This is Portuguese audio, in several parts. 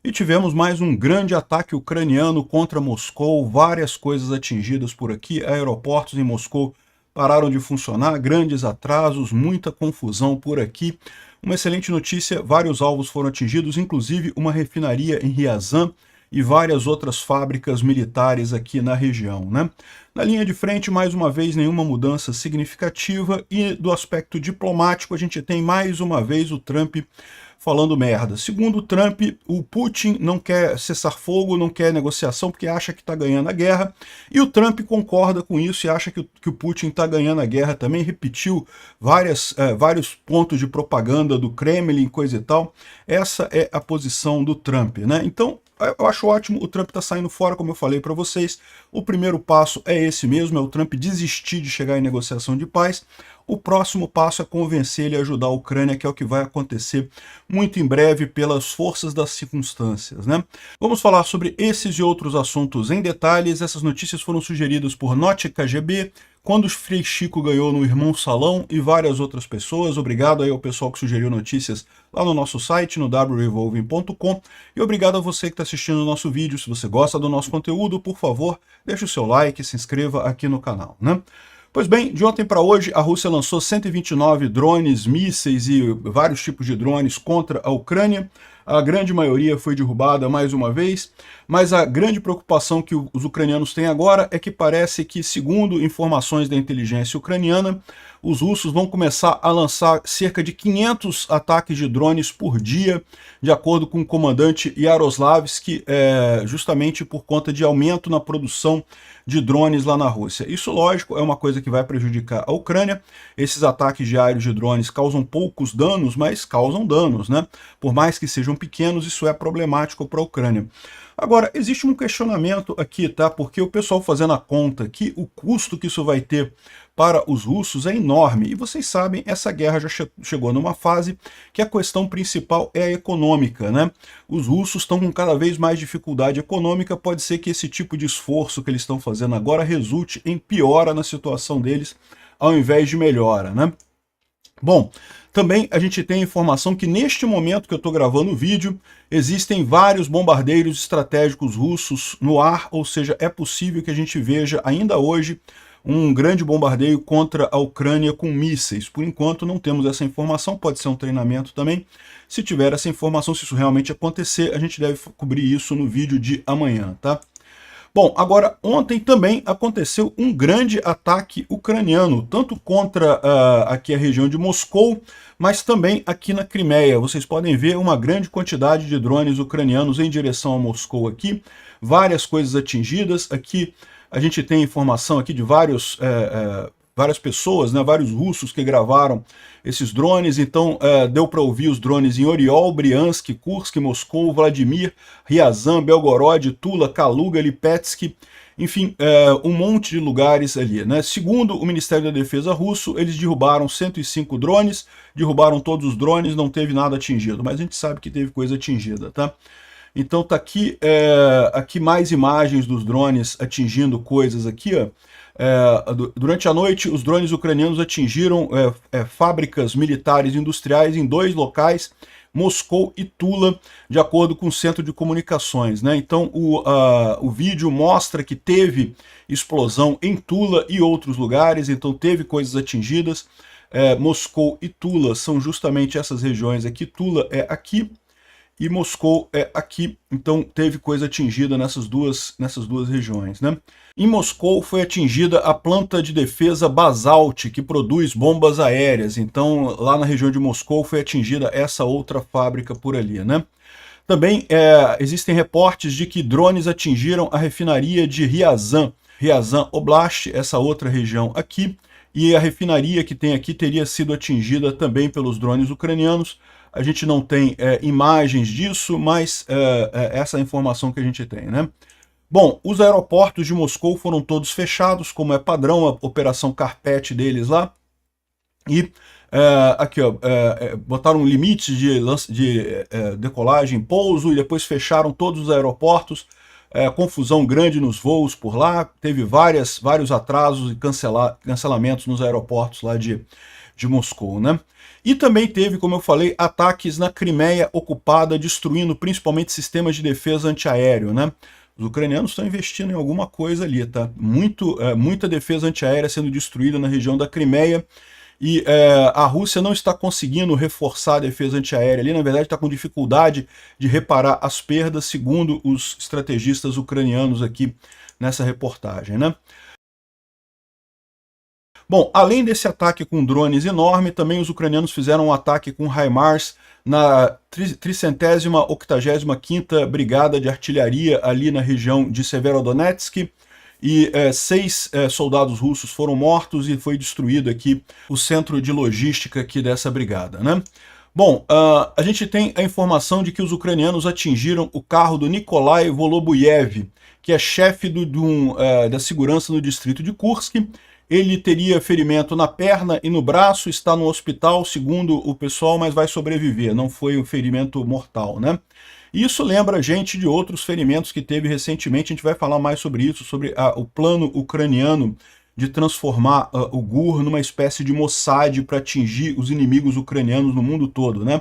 E tivemos mais um grande ataque ucraniano contra Moscou, várias coisas atingidas por aqui, aeroportos em Moscou pararam de funcionar, grandes atrasos, muita confusão por aqui. Uma excelente notícia, vários alvos foram atingidos, inclusive uma refinaria em Ryazan e várias outras fábricas militares aqui na região, né? Na linha de frente, mais uma vez, nenhuma mudança significativa, e do aspecto diplomático a gente tem mais uma vez o Trump falando merda. Segundo o Trump, o Putin não quer cessar-fogo, não quer negociação porque acha que está ganhando a guerra, e o Trump concorda com isso e acha que o Putin está ganhando a guerra também, repetiu vários pontos de propaganda do Kremlin, coisa e tal. Essa é a posição do Trump, né? Então, eu acho ótimo, o Trump está saindo fora, como eu falei para vocês. O primeiro passo é esse mesmo, é o Trump desistir de chegar em negociação de paz. O próximo passo é convencer ele a ajudar a Ucrânia, que é o que vai acontecer muito em breve pelas forças das circunstâncias, né? Vamos falar sobre esses e outros assuntos em detalhes. Essas notícias foram sugeridas por Note KGB, quando o Frei Chico ganhou no Irmão Salão e várias outras pessoas. Obrigado aí ao pessoal que sugeriu notícias lá no nosso site, no wrevolving.com, e obrigado a você que está assistindo o nosso vídeo. Se você gosta do nosso conteúdo, por favor, deixe o seu like e se inscreva aqui no canal, né? Pois bem, de ontem para hoje, a Rússia lançou 129 drones, mísseis e vários tipos de drones contra a Ucrânia. A grande maioria foi derrubada mais uma vez, mas a grande preocupação que os ucranianos têm agora é que parece que, segundo informações da inteligência ucraniana, os russos vão começar a lançar cerca de 500 ataques de drones por dia, de acordo com o comandante Yaroslavsky, justamente por conta de aumento na produção de drones lá na Rússia. Isso, lógico, é uma coisa que vai prejudicar a Ucrânia. Esses ataques diários de drones causam poucos danos, mas causam danos, né? Por mais que sejam pequenos, isso é problemático para a Ucrânia. Agora, existe um questionamento aqui, tá? Porque o pessoal fazendo a conta que o custo que isso vai ter para os russos é enorme. E vocês sabem, essa guerra já chegou numa fase que a questão principal é a econômica, né? Os russos estão com cada vez mais dificuldade econômica, pode ser que esse tipo de esforço que eles estão fazendo agora resulte em piora na situação deles, ao invés de melhora, né? Bom, também a gente tem informação que neste momento que eu estou gravando o vídeo, existem vários bombardeiros estratégicos russos no ar, ou seja, é possível que a gente veja ainda hoje um grande bombardeio contra a Ucrânia com mísseis. Por enquanto não temos essa informação, pode ser um treinamento também. Se tiver essa informação, se isso realmente acontecer, a gente deve cobrir isso no vídeo de amanhã, tá? Bom, agora, ontem também aconteceu um grande ataque ucraniano, tanto contra aqui a região de Moscou, mas também aqui na Crimeia. Vocês podem ver uma grande quantidade de drones ucranianos em direção a Moscou aqui, várias coisas atingidas. Aqui a gente tem informação aqui de várias pessoas, né, vários russos que gravaram esses drones. Então deu para ouvir os drones em Oriol, Briansk, Kursk, Moscou, Vladimir, Ryazan, Belgorod, Tula, Kaluga, Lipetsk, enfim, um monte de lugares ali, né? Segundo o Ministério da Defesa russo, eles derrubaram 105 drones, derrubaram todos os drones, não teve nada atingido, mas a gente sabe que teve coisa atingida, tá? Então tá aqui, aqui mais imagens dos drones atingindo coisas aqui, ó. Durante a noite, os drones ucranianos atingiram fábricas militares e industriais em 2 locais, Moscou e Tula, de acordo com o Centro de Comunicações, né? Então o vídeo mostra que teve explosão em Tula e outros lugares, então teve coisas atingidas. Moscou e Tula são justamente essas regiões aqui, Tula é aqui, e Moscou é aqui, então teve coisa atingida nessas duas regiões, né? Em Moscou foi atingida a planta de defesa Basalt, que produz bombas aéreas, então lá na região de Moscou foi atingida essa outra fábrica por ali, né? Também existem reportes de que drones atingiram a refinaria de Ryazan Oblast, essa outra região aqui, e a refinaria que tem aqui teria sido atingida também pelos drones ucranianos. A gente não tem imagens disso, mas essa é a informação que a gente tem, né? Bom, os aeroportos de Moscou foram todos fechados, como é padrão, a operação Carpete deles lá. E aqui, ó, botaram limites de decolagem, pouso, e depois fecharam todos os aeroportos. Confusão grande nos voos por lá, teve vários atrasos e cancelamentos nos aeroportos lá de Moscou, né? E também teve, como eu falei, ataques na Crimeia ocupada, destruindo principalmente sistemas de defesa antiaéreo, né? Os ucranianos estão investindo em alguma coisa ali, tá? Muita defesa antiaérea sendo destruída na região da Crimeia, e a Rússia não está conseguindo reforçar a defesa antiaérea ali, na verdade está com dificuldade de reparar as perdas, segundo os estrategistas ucranianos aqui nessa reportagem, né? Bom, além desse ataque com drones enorme, também os ucranianos fizeram um ataque com HIMARS na 385ª Brigada de Artilharia ali na região de Severodonetsk, e 6 soldados russos foram mortos e foi destruído aqui o centro de logística aqui dessa brigada, né? Bom, a gente tem a informação de que os ucranianos atingiram o carro do Nikolai Volobuyev, que é chefe da segurança no distrito de Kursk. Ele teria ferimento na perna e no braço, está no hospital, segundo o pessoal, mas vai sobreviver, não foi um ferimento mortal, né? Isso lembra a gente de outros ferimentos que teve recentemente, a gente vai falar mais sobre isso, sobre o plano ucraniano de transformar o GUR numa espécie de Mossad para atingir os inimigos ucranianos no mundo todo, né?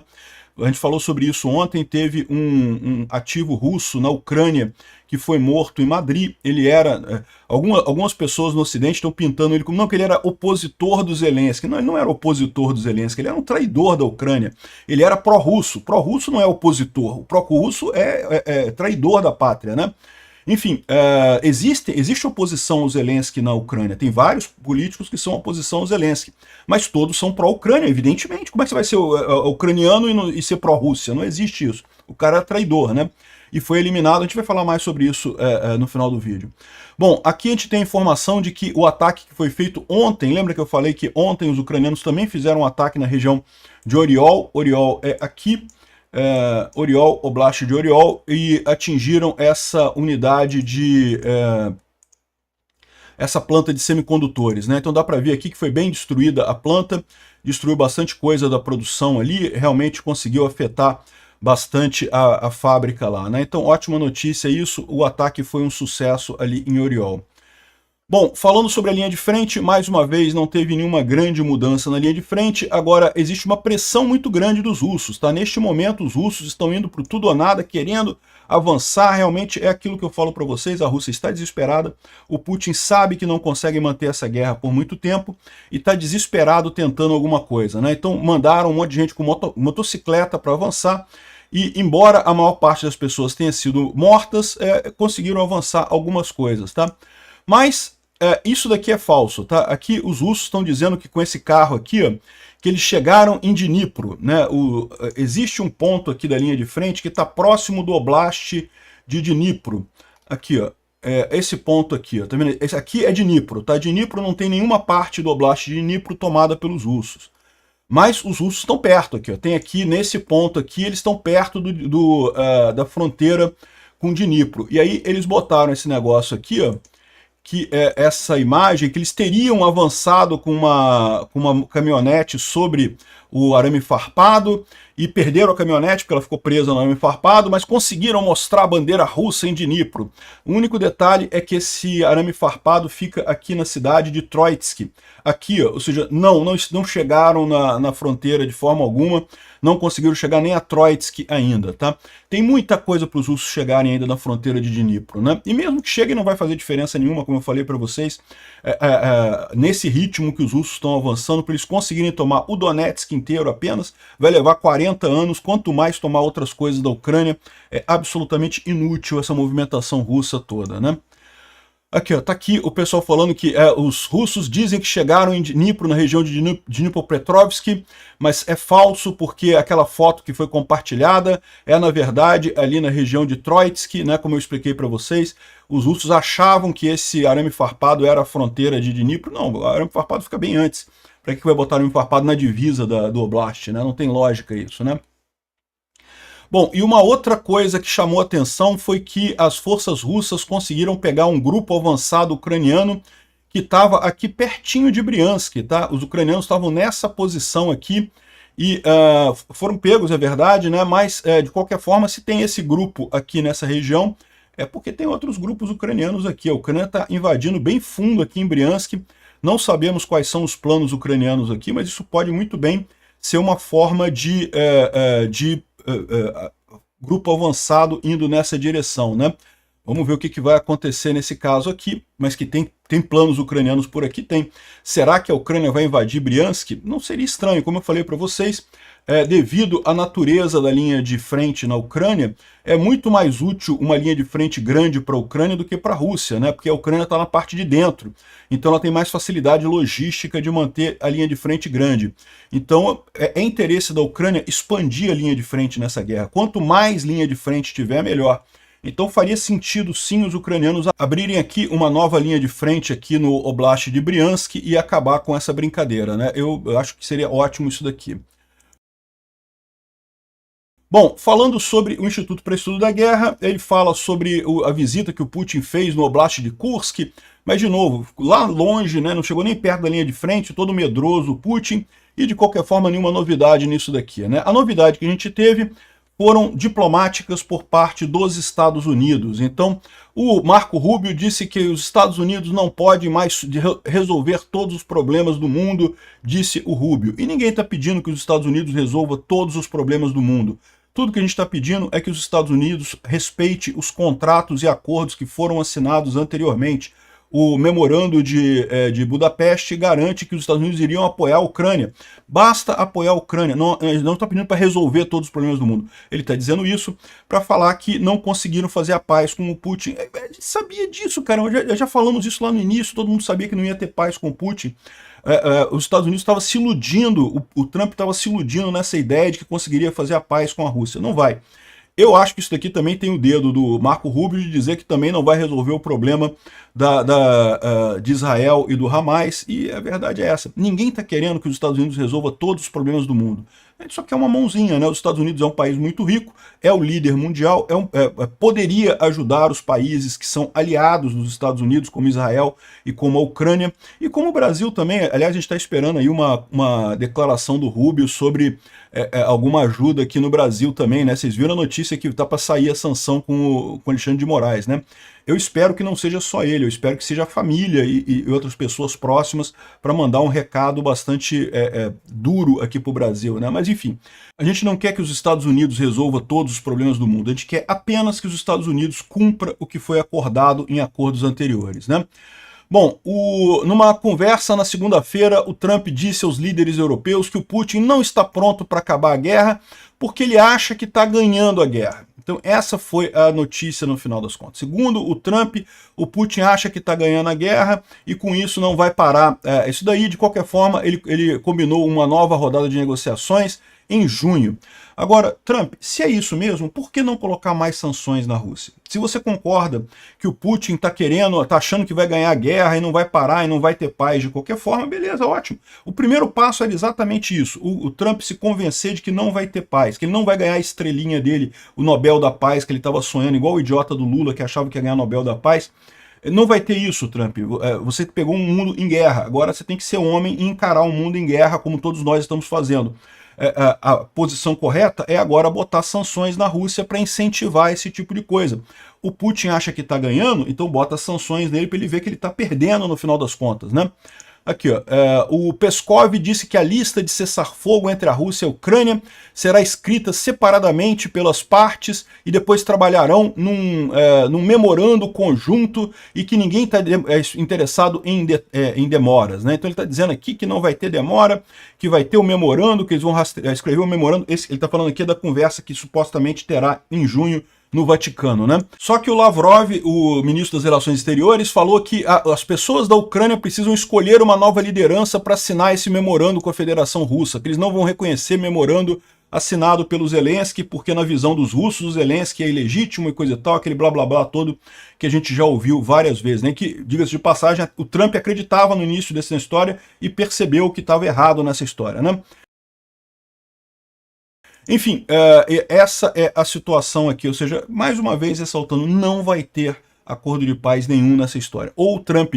A gente falou sobre isso ontem, teve um ativo russo na Ucrânia que foi morto em Madrid. Ele era... algumas pessoas no Ocidente estão pintando ele como... Não, que ele era opositor do Zelensky. Não, ele não era opositor do Zelensky, ele era um traidor da Ucrânia. Ele era pró-russo. Pró-russo não é opositor. O pró-russo é traidor da pátria, né? Enfim, existe oposição ao Zelensky na Ucrânia. Tem vários políticos que são oposição ao Zelensky. Mas todos são pró-Ucrânia, evidentemente. Como é que você vai ser ucraniano e ser pró-Rússia? Não existe isso. O cara é traidor, né? E foi eliminado. A gente vai falar mais sobre isso no final do vídeo. Bom, aqui a gente tem a informação de que o ataque que foi feito ontem, lembra que eu falei que ontem os ucranianos também fizeram um ataque na região de Oriol. Oriol é aqui. Oriol, Oblast de Oriol, e atingiram essa unidade de... essa planta de semicondutores, né? Então dá para ver aqui que foi bem destruída a planta, destruiu bastante coisa da produção ali, realmente conseguiu afetar bastante a fábrica lá, né? Então ótima notícia isso, o ataque foi um sucesso ali em Oriol. Bom, falando sobre a linha de frente, mais uma vez não teve nenhuma grande mudança na linha de frente, agora existe uma pressão muito grande dos russos, tá? Neste momento os russos estão indo para tudo ou nada, querendo avançar, realmente é aquilo que eu falo para vocês, a Rússia está desesperada, o Putin sabe que não consegue manter essa guerra por muito tempo e está desesperado tentando alguma coisa, né? Então mandaram um monte de gente com motocicleta para avançar, e embora a maior parte das pessoas tenha sido mortas, conseguiram avançar algumas coisas, tá? Mas isso daqui é falso, tá? Aqui os russos estão dizendo que com esse carro aqui, ó, que eles chegaram em Dnipro, né? Existe um ponto aqui da linha de frente que está próximo do Oblast de Dnipro. Aqui, ó, esse ponto aqui, ó, tá vendo? Esse aqui é Dnipro, tá? Dnipro não tem nenhuma parte do Oblast de Dnipro tomada pelos russos. Mas os russos estão perto aqui, ó. Tem aqui, nesse ponto aqui, eles estão perto da fronteira com Dnipro. E aí eles botaram esse negócio aqui, ó, que é essa imagem, que eles teriam avançado com uma caminhonete sobre o arame farpado e perderam a caminhonete porque ela ficou presa no arame farpado, mas conseguiram mostrar a bandeira russa em Dnipro. O único detalhe é que esse arame farpado fica aqui na cidade de Troitsk. Aqui, ó, ou seja, não chegaram na fronteira de forma alguma, não conseguiram chegar nem a Troitsk ainda, tá? Tem muita coisa para os russos chegarem ainda na fronteira de Dnipro, né? E mesmo que cheguem não vai fazer diferença nenhuma, como eu falei para vocês, nesse ritmo que os russos estão avançando, para eles conseguirem tomar o Donetsk inteiro apenas, vai levar 40 anos, quanto mais tomar outras coisas da Ucrânia, é absolutamente inútil essa movimentação russa toda, né? Aqui, ó, tá aqui o pessoal falando que os russos dizem que chegaram em Dnipro, na região de Dnipropetrovsk, mas é falso porque aquela foto que foi compartilhada na verdade, ali na região de Troitsk, né, como eu expliquei para vocês. Os russos achavam que esse arame farpado era a fronteira de Dnipro. Não, o arame farpado fica bem antes. Para que vai botar arame farpado na divisa do Oblast, né? Não tem lógica isso, né? Bom, e uma outra coisa que chamou atenção foi que as forças russas conseguiram pegar um grupo avançado ucraniano que estava aqui pertinho de Briansk, tá? Os ucranianos estavam nessa posição aqui e foram pegos, é verdade, né? Mas, de qualquer forma, se tem esse grupo aqui nessa região, é porque tem outros grupos ucranianos aqui. A Ucrânia está invadindo bem fundo aqui em Briansk. Não sabemos quais são os planos ucranianos aqui, mas isso pode muito bem ser uma forma de grupo avançado indo nessa direção, né? Vamos ver o que vai acontecer nesse caso aqui, mas que tem planos ucranianos por aqui, tem. Será que a Ucrânia vai invadir Briansk? Não seria estranho, como eu falei para vocês, devido à natureza da linha de frente na Ucrânia, é muito mais útil uma linha de frente grande para a Ucrânia do que para a Rússia, né? Porque a Ucrânia está na parte de dentro, então ela tem mais facilidade logística de manter a linha de frente grande. Então é interesse da Ucrânia expandir a linha de frente nessa guerra. Quanto mais linha de frente tiver, melhor. Então faria sentido sim os ucranianos abrirem aqui uma nova linha de frente aqui no Oblast de Briansk e acabar com essa brincadeira, né? Eu acho que seria ótimo isso daqui. Bom, falando sobre o Instituto para Estudo da Guerra, ele fala sobre a visita que o Putin fez no Oblast de Kursk, mas de novo, lá longe, né, não chegou nem perto da linha de frente, todo medroso o Putin, e de qualquer forma nenhuma novidade nisso daqui, né? A novidade que a gente teve foram diplomáticas por parte dos Estados Unidos. Então, o Marco Rubio disse que os Estados Unidos não podem mais resolver todos os problemas do mundo, disse o Rubio. E ninguém está pedindo que os Estados Unidos resolvam todos os problemas do mundo. Tudo que a gente está pedindo é que os Estados Unidos respeite os contratos e acordos que foram assinados anteriormente. O memorando de Budapeste garante que os Estados Unidos iriam apoiar a Ucrânia. Basta apoiar a Ucrânia, não está pedindo para resolver todos os problemas do mundo. Ele está dizendo isso para falar que não conseguiram fazer a paz com o Putin. A gente sabia disso, cara, já falamos isso lá no início, todo mundo sabia que não ia ter paz com o Putin. Os Estados Unidos estavam se iludindo, o Trump estava se iludindo nessa ideia de que conseguiria fazer a paz com a Rússia. Não vai. Eu acho que isso daqui também tem o dedo do Marco Rubio de dizer que também não vai resolver o problema de Israel e do Hamas, e a verdade é essa. Ninguém está querendo que os Estados Unidos resolva todos os problemas do mundo. A gente só quer uma mãozinha, né? Os Estados Unidos é um país muito rico, é o líder mundial, poderia ajudar os países que são aliados dos Estados Unidos, como Israel e como a Ucrânia, e como o Brasil também. Aliás, a gente está esperando aí uma declaração do Rubio sobre alguma ajuda aqui no Brasil também, né? Vocês viram a notícia que está para sair a sanção com o Alexandre de Moraes, né? Eu espero que não seja só ele, eu espero que seja a família e outras pessoas próximas para mandar um recado bastante duro aqui para o Brasil, né? Mas enfim, a gente não quer que os Estados Unidos resolva todos os problemas do mundo, a gente quer apenas que os Estados Unidos cumpra o que foi acordado em acordos anteriores, né? Bom, numa conversa na segunda-feira, o Trump disse aos líderes europeus que o Putin não está pronto para acabar a guerra porque ele acha que está ganhando a guerra. Então essa foi a notícia no final das contas. Segundo o Trump, o Putin acha que está ganhando a guerra e com isso não vai parar. Isso daí, de qualquer forma, ele combinou uma nova rodada de negociações em junho. Agora, Trump, se é isso mesmo, por que não colocar mais sanções na Rússia? Se você concorda que o Putin está achando que vai ganhar a guerra e não vai parar e não vai ter paz de qualquer forma, beleza, ótimo. O primeiro passo era exatamente isso, o Trump se convencer de que não vai ter paz, que ele não vai ganhar a estrelinha dele, o Nobel da Paz, que ele estava sonhando, igual o idiota do Lula que achava que ia ganhar o Nobel da Paz. Não vai ter isso, Trump. Você pegou um mundo em guerra, agora você tem que ser homem e encarar o mundo em guerra como todos nós estamos fazendo. A posição correta é agora botar sanções na Rússia para incentivar esse tipo de coisa. O Putin acha que está ganhando, então bota sanções nele para ele ver que ele está perdendo no final das contas, né? Aqui, ó, o Peskov disse que a lista de cessar-fogo entre a Rússia e a Ucrânia será escrita separadamente pelas partes e depois trabalharão num memorando conjunto e que ninguém está interessado em demoras, né? Então ele está dizendo aqui que não vai ter demora, que vai ter o memorando, que eles vão escrever o memorando. Ele está falando aqui da conversa que supostamente terá em junho no Vaticano, né? Só que o Lavrov, o ministro das Relações Exteriores, falou que as pessoas da Ucrânia precisam escolher uma nova liderança para assinar esse memorando com a Federação Russa, que eles não vão reconhecer memorando assinado pelo Zelensky, porque na visão dos russos o Zelensky é ilegítimo e coisa e tal, aquele blá blá blá todo que a gente já ouviu várias vezes, né? Que, diga-se de passagem, o Trump acreditava no início dessa história e percebeu que estava errado nessa história, né? Enfim, essa é a situação aqui, ou seja, mais uma vez ressaltando, não vai ter acordo de paz nenhum nessa história. Ou o Trump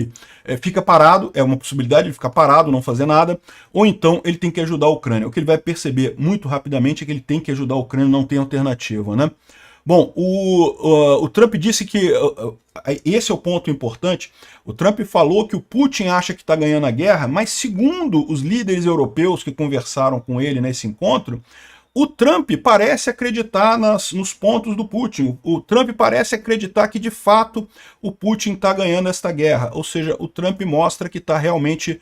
fica parado, é uma possibilidade de ficar parado, não fazer nada, ou então ele tem que ajudar a Ucrânia. O que ele vai perceber muito rapidamente é que ele tem que ajudar a Ucrânia, não tem alternativa, né? Bom, o Trump disse que, esse é o ponto importante, o Trump falou que o Putin acha que está ganhando a guerra, mas segundo os líderes europeus que conversaram com ele nesse encontro, o Trump parece acreditar nos pontos do Putin. O Trump parece acreditar que, de fato, o Putin está ganhando esta guerra. Ou seja, o Trump mostra que está realmente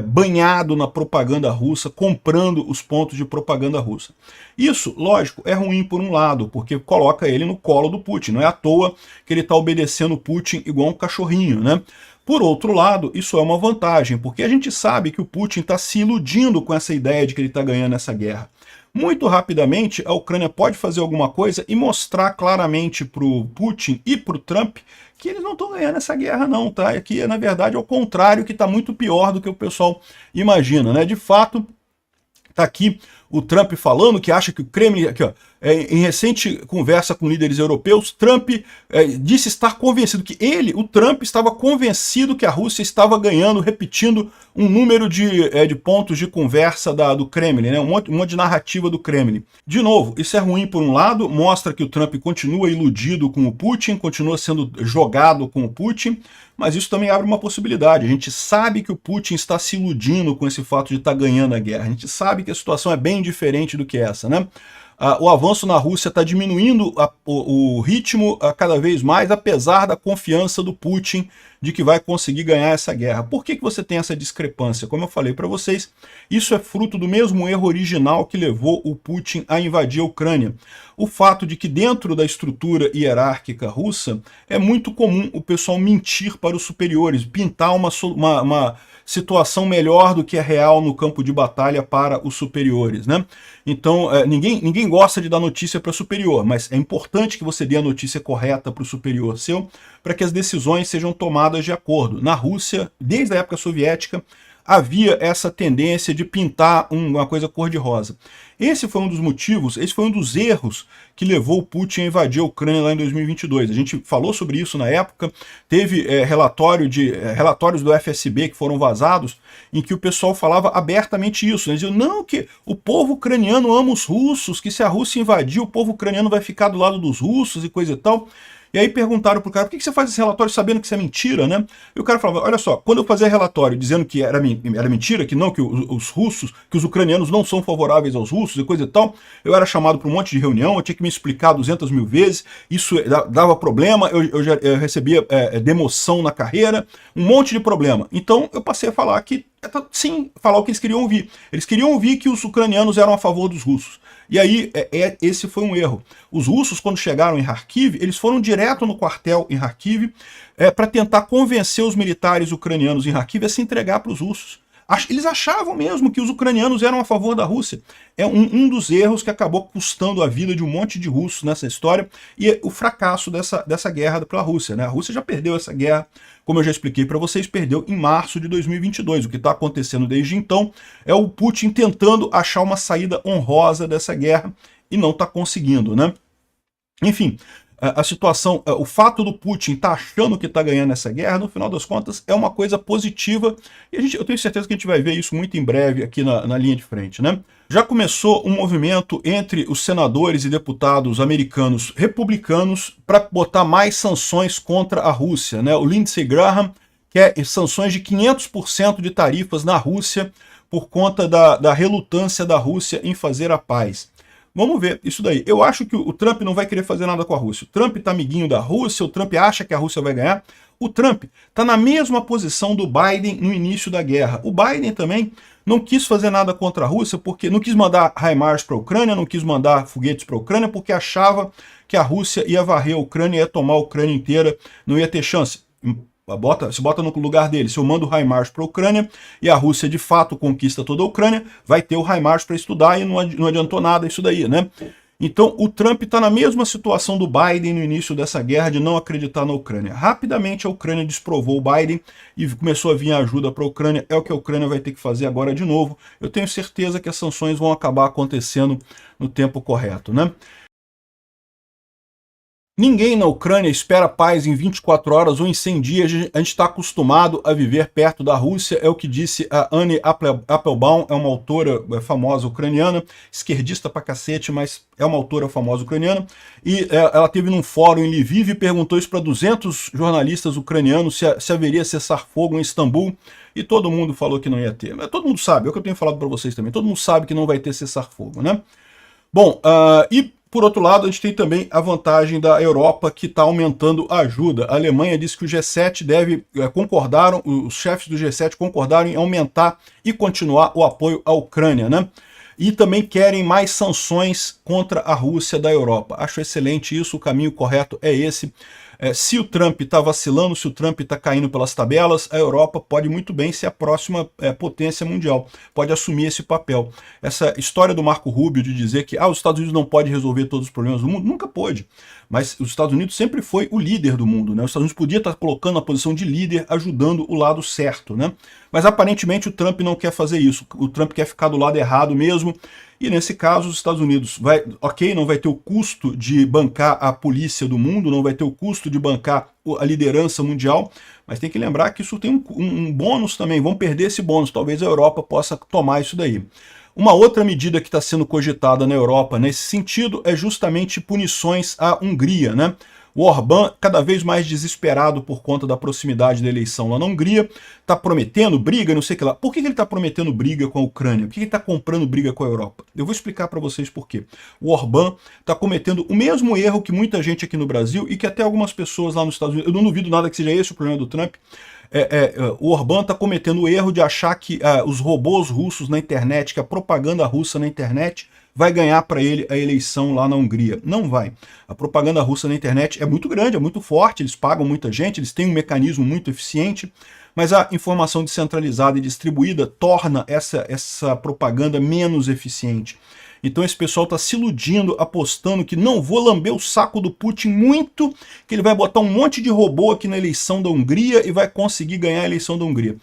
banhado na propaganda russa, comprando os pontos de propaganda russa. Isso, lógico, é ruim por um lado, porque coloca ele no colo do Putin. Não é à toa que ele está obedecendo o Putin igual um cachorrinho, né? Por outro lado, isso é uma vantagem, porque a gente sabe que o Putin está se iludindo com essa ideia de que ele está ganhando essa guerra. Muito rapidamente, a Ucrânia pode fazer alguma coisa e mostrar claramente para o Putin e para o Trump que eles não estão ganhando essa guerra não, tá? Aqui, na verdade, é o contrário, que está muito pior do que o pessoal imagina, né? De fato, está aqui o Trump falando que acha que o Kremlin, aqui, ó, em recente conversa com líderes europeus, Trump disse estar convencido que o Trump, estava convencido que a Rússia estava ganhando, repetindo um número de pontos de conversa do Kremlin, né, um monte de narrativa do Kremlin. De novo, isso é ruim por um lado, mostra que o Trump continua iludido com o Putin, continua sendo jogado com o Putin, mas isso também abre uma possibilidade. A gente sabe que o Putin está se iludindo com esse fato de estar ganhando a guerra. A gente sabe que a situação é bem diferente do que essa, né? O avanço na Rússia está diminuindo o ritmo cada vez mais, apesar da confiança do Putin de que vai conseguir ganhar essa guerra. Por que você tem essa discrepância? Como eu falei para vocês, isso é fruto do mesmo erro original que levou o Putin a invadir a Ucrânia. O fato de que dentro da estrutura hierárquica russa é muito comum o pessoal mentir para os superiores, pintar uma situação melhor do que é real no campo de batalha para os superiores, né? Então, ninguém gosta de dar notícia para o superior, mas é importante que você dê a notícia correta para o superior seu, para que as decisões sejam tomadas de acordo. Na Rússia, desde a época soviética, havia essa tendência de pintar uma coisa cor-de-rosa. Esse foi um dos motivos, esse foi um dos erros que levou o Putin a invadir a Ucrânia lá em 2022. A gente falou sobre isso na época, teve relatórios do FSB que foram vazados, em que o pessoal falava abertamente isso. Eles diziam, não, que o povo ucraniano ama os russos, que se a Rússia invadir, o povo ucraniano vai ficar do lado dos russos e coisa e tal. E aí perguntaram pro cara, por que você faz esse relatório sabendo que isso é mentira, né? E o cara falava, olha só, quando eu fazia relatório dizendo que era mentira, que não, que os russos, que os ucranianos não são favoráveis aos russos e coisa e tal, eu era chamado para um monte de reunião, eu tinha que me explicar 200 mil vezes, isso dava problema, eu recebia demoção na carreira, um monte de problema. Então eu passei a falar que, sim, falar o que eles queriam ouvir. Eles queriam ouvir que os ucranianos eram a favor dos russos. E aí, esse foi um erro. Os russos, quando chegaram em Kharkiv, eles foram direto no quartel em Kharkiv para tentar convencer os militares ucranianos em Kharkiv a se entregar para os russos. Eles achavam mesmo que os ucranianos eram a favor da Rússia. É um dos erros que acabou custando a vida de um monte de russos nessa história e o fracasso dessa guerra para a Rússia, né? A Rússia já perdeu essa guerra, como eu já expliquei para vocês, perdeu em março de 2022. O que está acontecendo desde então é o Putin tentando achar uma saída honrosa dessa guerra e não está conseguindo, né? Enfim, a situação, o fato do Putin estar achando que está ganhando essa guerra, no final das contas, é uma coisa positiva, e eu tenho certeza que a gente vai ver isso muito em breve aqui na linha de frente, né? Já começou um movimento entre os senadores e deputados americanos republicanos para botar mais sanções contra a Rússia, né? O Lindsey Graham quer sanções de 500% de tarifas na Rússia por conta da relutância da Rússia em fazer a paz. Vamos ver isso daí. Eu acho que o Trump não vai querer fazer nada com a Rússia. O Trump está amiguinho da Rússia, o Trump acha que a Rússia vai ganhar. O Trump está na mesma posição do Biden no início da guerra. O Biden também não quis fazer nada contra a Rússia, porque não quis mandar HIMARS para a Ucrânia, não quis mandar foguetes para a Ucrânia, porque achava que a Rússia ia varrer a Ucrânia, ia tomar a Ucrânia inteira, não ia ter chance. Se bota no lugar dele, se eu mando o HIMARS para a Ucrânia e a Rússia de fato conquista toda a Ucrânia, vai ter o HIMARS para estudar e não adiantou nada isso daí, né? Então o Trump está na mesma situação do Biden no início dessa guerra de não acreditar na Ucrânia. Rapidamente a Ucrânia desprovou o Biden e começou a vir ajuda para a Ucrânia, é o que a Ucrânia vai ter que fazer agora de novo. Eu tenho certeza que as sanções vão acabar acontecendo no tempo correto, né? Ninguém na Ucrânia espera paz em 24 horas ou em 100 dias. A gente está acostumado a viver perto da Rússia, é o que disse a Anne Applebaum, é uma autora famosa ucraniana, esquerdista pra cacete, mas é uma autora famosa ucraniana, e ela teve num fórum em Lviv e perguntou isso para 200 jornalistas ucranianos se haveria cessar-fogo em Istambul, e todo mundo falou que não ia ter. Todo mundo sabe, é o que eu tenho falado para vocês também, todo mundo sabe que não vai ter cessar-fogo, né? Bom, e por outro lado, a gente tem também a vantagem da Europa, que está aumentando a ajuda. A Alemanha disse que o G7 concordaram, os chefes do G7 concordaram em aumentar e continuar o apoio à Ucrânia, né? E também querem mais sanções contra a Rússia da Europa. Acho excelente isso, o caminho correto é esse. Se o Trump está vacilando, se o Trump está caindo pelas tabelas, a Europa pode muito bem ser a próxima potência mundial, pode assumir esse papel. Essa história do Marco Rubio de dizer que os Estados Unidos não pode resolver todos os problemas do mundo, nunca pôde. Mas os Estados Unidos sempre foi o líder do mundo, né? Os Estados Unidos podia estar colocando a posição de líder, ajudando o lado certo, né? Mas aparentemente o Trump não quer fazer isso, o Trump quer ficar do lado errado mesmo, e nesse caso os Estados Unidos não vai ter o custo de bancar a polícia do mundo, não vai ter o custo de bancar a liderança mundial, mas tem que lembrar que isso tem um bônus também, vão perder esse bônus, talvez a Europa possa tomar isso daí. Uma outra medida que está sendo cogitada na Europa nesse sentido é justamente punições à Hungria, né? O Orbán, cada vez mais desesperado por conta da proximidade da eleição lá na Hungria, está prometendo briga, não sei o que lá. Por que ele está prometendo briga com a Ucrânia? Por que ele está comprando briga com a Europa? Eu vou explicar para vocês por quê. O Orbán está cometendo o mesmo erro que muita gente aqui no Brasil e que até algumas pessoas lá nos Estados Unidos, eu não duvido nada que seja esse o problema do Trump, o Orbán está cometendo o erro de achar que os robôs russos na internet, que a propaganda russa na internet vai ganhar para ele a eleição lá na Hungria. Não vai. A propaganda russa na internet é muito grande, é muito forte, eles pagam muita gente, eles têm um mecanismo muito eficiente, mas a informação descentralizada e distribuída torna essa propaganda menos eficiente. Então esse pessoal está se iludindo, apostando que não vou lamber o saco do Putin muito, que ele vai botar um monte de robô aqui na eleição da Hungria e vai conseguir ganhar a eleição da Hungria.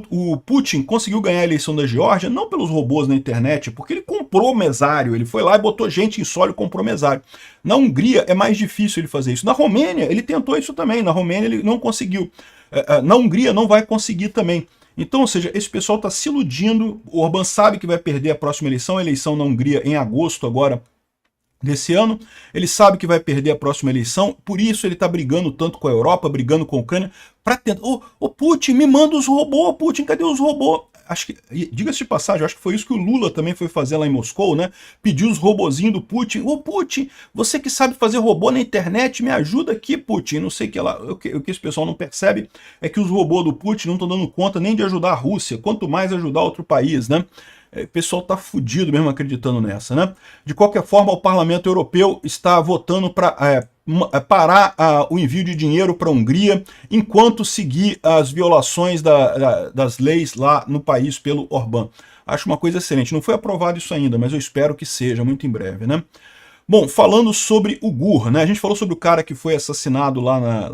O Putin conseguiu ganhar a eleição da Geórgia não pelos robôs na internet, porque ele comprou mesário, ele foi lá e botou gente em solo e comprou mesário. Na Hungria é mais difícil ele fazer isso. Na Romênia ele tentou isso também, na Romênia ele não conseguiu. Na Hungria não vai conseguir também. Então, ou seja, esse pessoal está se iludindo, o Orbán sabe que vai perder a próxima eleição, a eleição na Hungria em agosto agora, desse ano, ele sabe que vai perder a próxima eleição, por isso ele está brigando tanto com a Europa, brigando com a Ucrânia, para tentar, ô Putin, me manda os robôs, Putin, cadê os robôs? Acho que, diga-se de passagem, acho que foi isso que o Lula também foi fazer lá em Moscou, né? Pediu os robozinhos do Putin, ô Putin, você que sabe fazer robô na internet, me ajuda aqui, Putin, não sei o que lá. O que esse pessoal não percebe é que os robôs do Putin não estão dando conta nem de ajudar a Rússia, quanto mais ajudar outro país, né? O pessoal está fudido mesmo acreditando nessa, né? De qualquer forma, o Parlamento Europeu está votando para parar o envio de dinheiro para a Hungria enquanto seguir as violações das leis lá no país pelo Orbán. Acho uma coisa excelente. Não foi aprovado isso ainda, mas eu espero que seja muito em breve, né? Bom, falando sobre o Gur, né? A gente falou sobre o cara que foi assassinado lá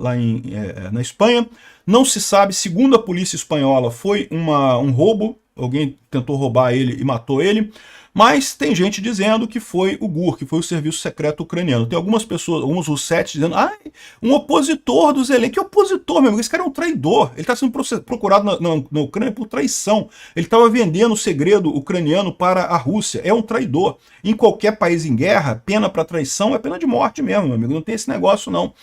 na Espanha. Não se sabe, segundo a polícia espanhola, foi um roubo. Alguém tentou roubar ele e matou ele. Mas tem gente dizendo que foi o GUR, que foi o serviço secreto ucraniano. Tem algumas pessoas, alguns russetes dizendo, um opositor do Zelensky. Que opositor, meu amigo? Esse cara é um traidor. Ele está sendo procurado na Ucrânia por traição. Ele estava vendendo o segredo ucraniano para a Rússia. É um traidor. Em qualquer país em guerra, pena para traição é pena de morte mesmo, meu amigo. Não tem esse negócio, não.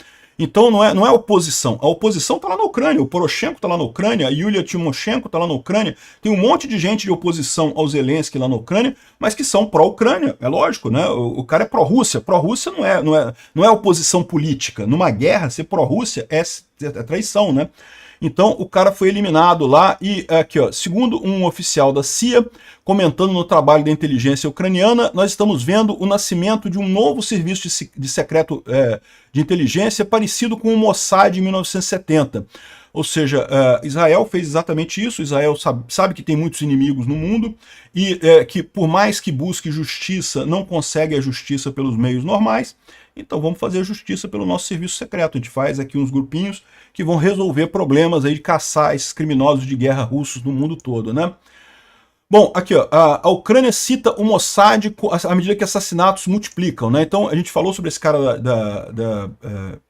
Então não é oposição. A oposição está lá na Ucrânia. O Poroshenko está lá na Ucrânia, a Yulia Tymoshenko está lá na Ucrânia. Tem um monte de gente de oposição ao Zelensky lá na Ucrânia, mas que são pró-Ucrânia. É lógico, né? O cara é pró-Rússia. Pró-Rússia não é oposição política. Numa guerra, ser pró-Rússia é traição, né? Então o cara foi eliminado lá e aqui, ó, segundo um oficial da CIA, comentando no trabalho da inteligência ucraniana, nós estamos vendo o nascimento de um novo serviço de secreto de inteligência parecido com o Mossad em 1970. Ou seja, Israel fez exatamente isso. Israel sabe que tem muitos inimigos no mundo e que por mais que busque justiça, não consegue a justiça pelos meios normais. Então vamos fazer a justiça pelo nosso serviço secreto. A gente faz aqui uns grupinhos que vão resolver problemas aí de caçar esses criminosos de guerra russos no mundo todo, né? Bom, aqui ó, a Ucrânia cita o Mossad à medida que assassinatos multiplicam, né? Então a gente falou sobre esse cara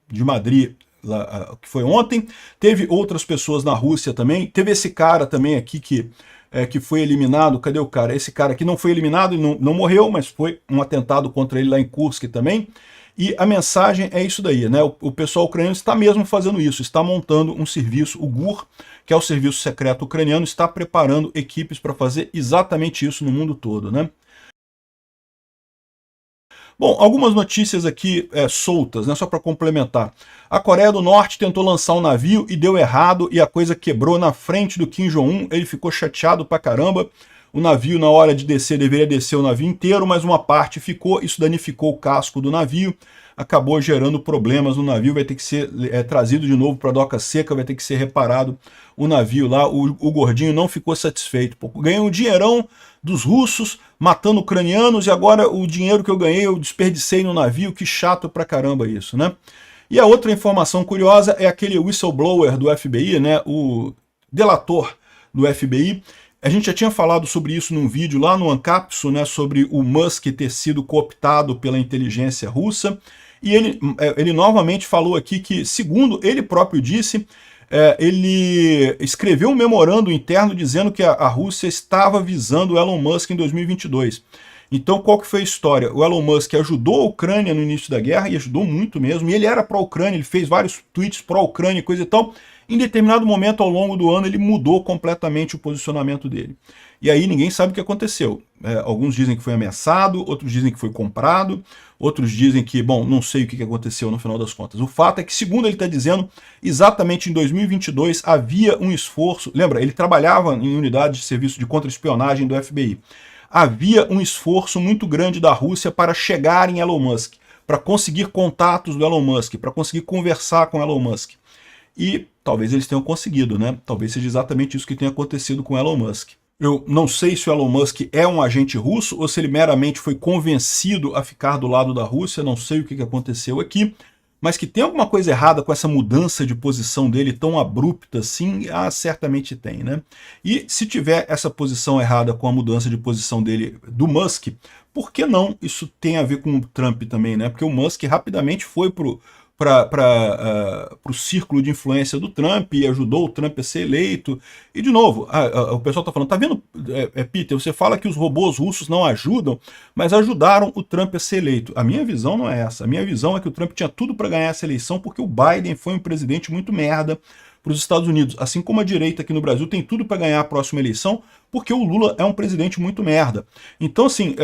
de Madrid, lá, que foi ontem, teve outras pessoas na Rússia também, teve esse cara também aqui que foi eliminado. Cadê o cara? Esse cara aqui não foi eliminado, não morreu, mas foi um atentado contra ele lá em Kursk também. E a mensagem é isso daí, né? O pessoal ucraniano está mesmo fazendo isso, está montando um serviço, o GUR, que é o serviço secreto ucraniano, está preparando equipes para fazer exatamente isso no mundo todo, né? Bom, algumas notícias aqui soltas, né, só para complementar. A Coreia do Norte tentou lançar um navio e deu errado e a coisa quebrou na frente do Kim Jong-un. Ele ficou chateado pra caramba. O navio, na hora de descer, deveria descer o navio inteiro, mas uma parte ficou, isso danificou o casco do navio, acabou gerando problemas no navio, vai ter que ser trazido de novo para a doca seca, vai ter que ser reparado o navio lá. O gordinho não ficou satisfeito, ganhei um dinheirão dos russos matando ucranianos e agora o dinheiro que eu ganhei eu desperdicei no navio, que chato pra caramba isso, né? E a outra informação curiosa é aquele whistleblower do FBI, né, o delator do FBI. A gente já tinha falado sobre isso num vídeo lá no Ancapsu, né, sobre o Musk ter sido cooptado pela inteligência russa, e ele novamente falou aqui que, segundo ele próprio disse, ele escreveu um memorando interno dizendo que a Rússia estava visando o Elon Musk em 2022. Então, qual que foi a história? O Elon Musk ajudou a Ucrânia no início da guerra, e ajudou muito mesmo, e ele era pró-Ucrânia, ele fez vários tweets pró-Ucrânia e coisa e tal. Em determinado momento, ao longo do ano, ele mudou completamente o posicionamento dele. E aí ninguém sabe o que aconteceu. Alguns dizem que foi ameaçado, outros dizem que foi comprado, outros dizem que, bom, não sei o que aconteceu no final das contas. O fato é que, segundo ele está dizendo, exatamente em 2022 havia um esforço. Lembra, ele trabalhava em unidade de serviço de contra-espionagem do FBI. Havia um esforço muito grande da Rússia para chegar em Elon Musk, para conseguir contatos do Elon Musk, para conseguir conversar com Elon Musk. E talvez eles tenham conseguido, né? Talvez seja exatamente isso que tenha acontecido com Elon Musk. Eu não sei se o Elon Musk é um agente russo ou se ele meramente foi convencido a ficar do lado da Rússia, não sei o que aconteceu aqui, mas que tem alguma coisa errada com essa mudança de posição dele tão abrupta assim, certamente tem, né? E se tiver essa posição errada com a mudança de posição dele, do Musk, por que não isso tem a ver com o Trump também, né? Porque o Musk rapidamente foi para o círculo de influência do Trump e ajudou o Trump a ser eleito. E, de novo, o pessoal está falando, tá vendo, Peter, você fala que os robôs russos não ajudam, mas ajudaram o Trump a ser eleito. A minha visão não é essa. A minha visão é que o Trump tinha tudo para ganhar essa eleição porque o Biden foi um presidente muito merda para os Estados Unidos. Assim como a direita aqui no Brasil tem tudo para ganhar a próxima eleição, porque o Lula é um presidente muito merda. Então, assim,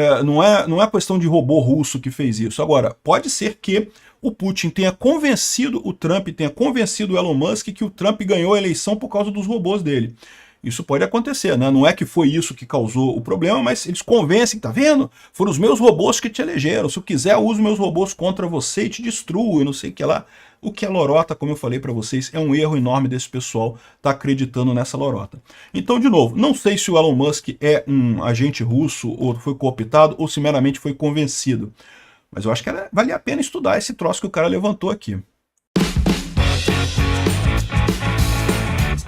não é questão de robô russo que fez isso. Agora, pode ser que o Putin tenha convencido o Trump, tenha convencido o Elon Musk que o Trump ganhou a eleição por causa dos robôs dele. Isso pode acontecer, né? Não é que foi isso que causou o problema, mas eles convencem, tá vendo? Foram os meus robôs que te elegeram. Se eu quiser, eu uso meus robôs contra você e te destruo e não sei o que lá. O que é lorota, como eu falei para vocês, é um erro enorme desse pessoal tá acreditando nessa lorota. Então, de novo, não sei se o Elon Musk é um agente russo ou foi cooptado ou se meramente foi convencido. Mas eu acho que vale a pena estudar esse troço que o cara levantou aqui.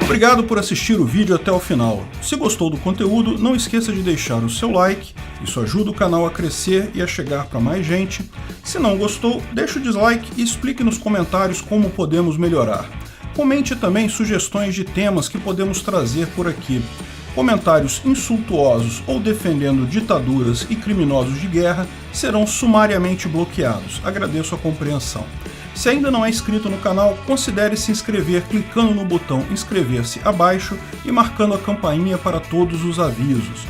Obrigado por assistir o vídeo até o final. Se gostou do conteúdo, não esqueça de deixar o seu like, isso ajuda o canal a crescer e a chegar para mais gente. Se não gostou, deixe o dislike e explique nos comentários como podemos melhorar. Comente também sugestões de temas que podemos trazer por aqui. Comentários insultuosos ou defendendo ditaduras e criminosos de guerra serão sumariamente bloqueados. Agradeço a compreensão. Se ainda não é inscrito no canal, considere se inscrever clicando no botão inscrever-se abaixo e marcando a campainha para todos os avisos.